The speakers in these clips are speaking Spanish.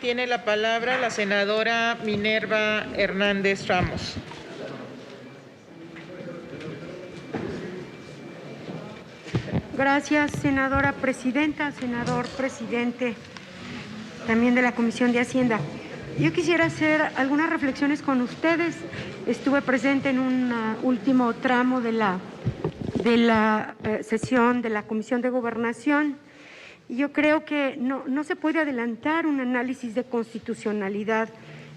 tiene la palabra la senadora Minerva Hernández Ramos. Gracias, senadora presidenta, senador presidente también de la Comisión de Hacienda. Yo quisiera hacer algunas reflexiones con ustedes. Estuve presente en un último tramo de la sesión de la Comisión de Gobernación y yo creo que no se puede adelantar un análisis de constitucionalidad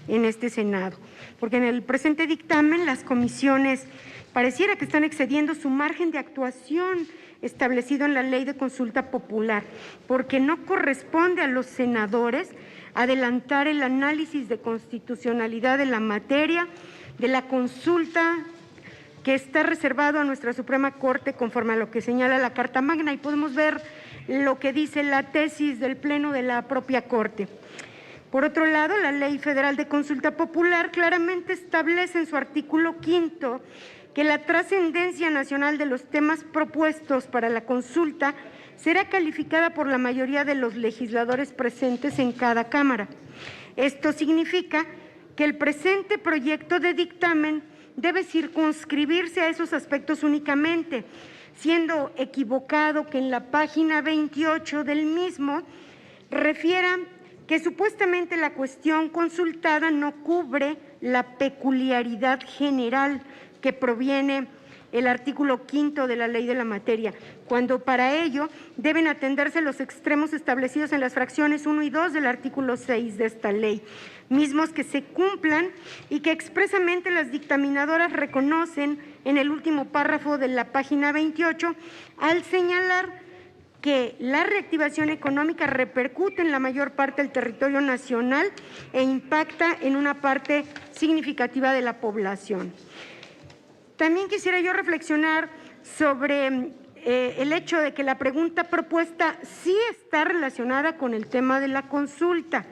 en este Senado, porque en el presente dictamen las comisiones pareciera que están excediendo su margen de actuación establecido en la Ley de Consulta Popular, porque no corresponde a los senadores adelantar el análisis de constitucionalidad de la materia de la consulta que está reservado a nuestra Suprema Corte conforme a lo que señala la Carta Magna, y podemos ver lo que dice la tesis del Pleno de la propia Corte. Por otro lado, la Ley Federal de Consulta Popular claramente establece en su artículo 5º que la trascendencia nacional de los temas propuestos para la consulta será calificada por la mayoría de los legisladores presentes en cada Cámara. Esto significa que el presente proyecto de dictamen debe circunscribirse a esos aspectos únicamente, siendo equivocado que en la página 28 del mismo refiera que supuestamente la cuestión consultada no cubre la peculiaridad general que proviene el artículo 5º de la ley de la materia, cuando para ello deben atenderse los extremos establecidos en las fracciones 1 y 2 del artículo 6 de esta ley, mismos que se cumplan y que expresamente las dictaminadoras reconocen en el último párrafo de la página 28 al señalar que la reactivación económica repercute en la mayor parte del territorio nacional e impacta en una parte significativa de la población. También quisiera yo reflexionar sobre el hecho de que la pregunta propuesta sí está relacionada con el tema de la consulta.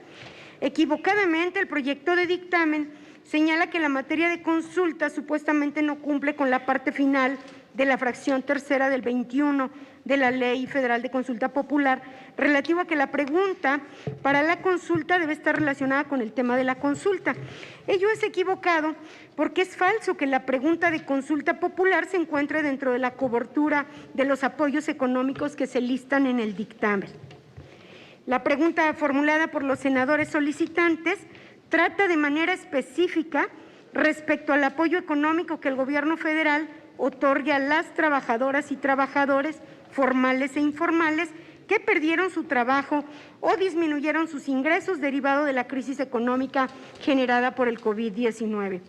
Equivocadamente, el proyecto de dictamen señala que la materia de consulta supuestamente no cumple con la parte final de la fracción tercera del 21 de la Ley Federal de Consulta Popular, relativo a que la pregunta para la consulta debe estar relacionada con el tema de la consulta. Ello es equivocado porque es falso que la pregunta de consulta popular se encuentre dentro de la cobertura de los apoyos económicos que se listan en el dictamen. La pregunta formulada por los senadores solicitantes trata de manera específica respecto al apoyo económico que el Gobierno federal otorgue a las trabajadoras y trabajadores formales e informales que perdieron su trabajo o disminuyeron sus ingresos derivado de la crisis económica generada por el COVID-19.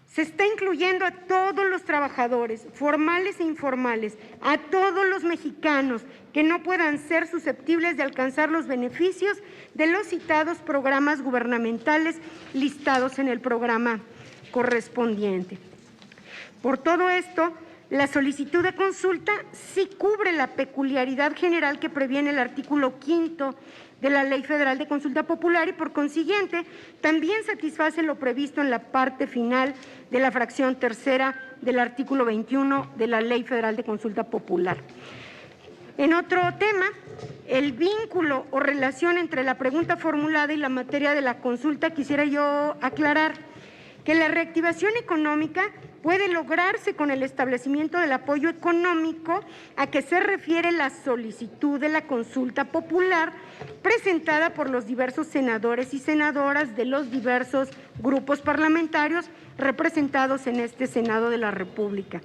Se está incluyendo a todos los trabajadores, formales e informales, a todos los mexicanos que no puedan ser susceptibles de alcanzar los beneficios de los citados programas gubernamentales listados en el programa correspondiente. Por todo esto, la solicitud de consulta sí cubre la peculiaridad general que previene el artículo 5º de la Ley Federal de Consulta Popular y, por consiguiente, también satisface lo previsto en la parte final de la fracción tercera del artículo 21 de la Ley Federal de Consulta Popular. En otro tema, el vínculo o relación entre la pregunta formulada y la materia de la consulta, quisiera yo aclarar que la reactivación económica puede lograrse con el establecimiento del apoyo económico a que se refiere la solicitud de la consulta popular presentada por los diversos senadores y senadoras de los diversos grupos parlamentarios representados en este Senado de la República.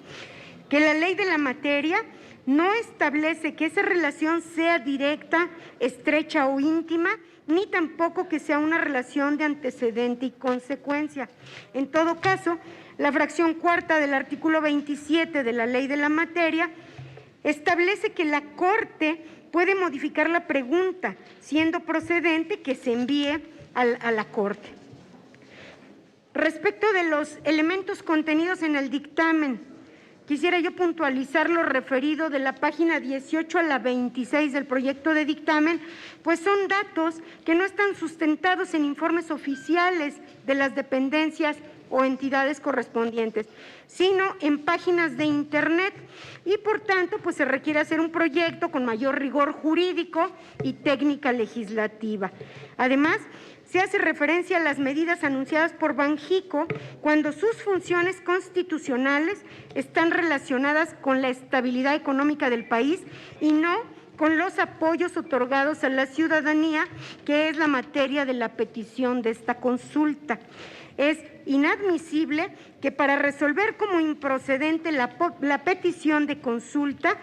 Que la ley de la materia no establece que esa relación sea directa, estrecha o íntima, ni tampoco que sea una relación de antecedente y consecuencia. En todo caso, la fracción cuarta del artículo 27 de la ley de la materia establece que la Corte puede modificar la pregunta, siendo procedente que se envíe a la Corte. Respecto de los elementos contenidos en el dictamen, quisiera yo puntualizar lo referido de la página 18 a la 26 del proyecto de dictamen, pues son datos que no están sustentados en informes oficiales de las dependencias o entidades correspondientes, sino en páginas de Internet y, por tanto, pues se requiere hacer un proyecto con mayor rigor jurídico y técnica legislativa. Además, se hace referencia a las medidas anunciadas por Banjico cuando sus funciones constitucionales están relacionadas con la estabilidad económica del país y no con los apoyos otorgados a la ciudadanía, que es la materia de la petición de esta consulta. Es inadmisible que para resolver como improcedente la petición de consulta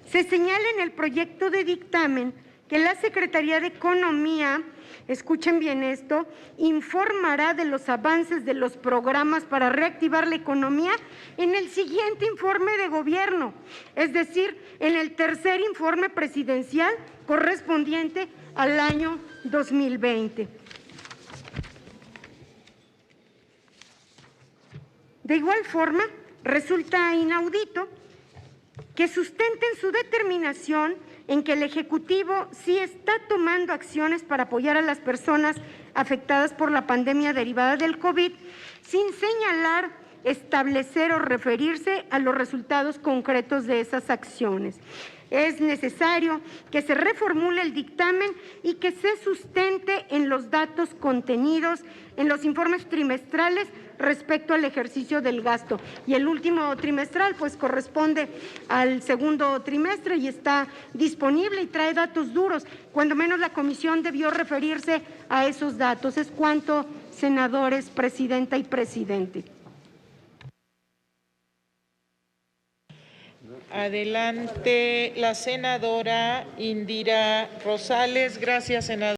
se señale en el proyecto de dictamen que la Secretaría de Economía, escuchen bien esto, informará de los avances de los programas para reactivar la economía en el siguiente informe de gobierno, es decir, en el tercer informe presidencial correspondiente al año 2020. De igual forma, resulta inaudito que sustenten su determinación en que el Ejecutivo sí está tomando acciones para apoyar a las personas afectadas por la pandemia derivada del COVID, sin señalar, establecer o referirse a los resultados concretos de esas acciones. Es necesario que se reformule el dictamen y que se sustente en los datos contenidos en los informes trimestrales respecto al ejercicio del gasto. Y el último trimestral pues corresponde al segundo trimestre y está disponible y trae datos duros. Cuando menos la comisión debió referirse a esos datos. Es cuanto, senadores, presidenta y presidente. Adelante, la senadora Indira Rosales. Gracias, senadora.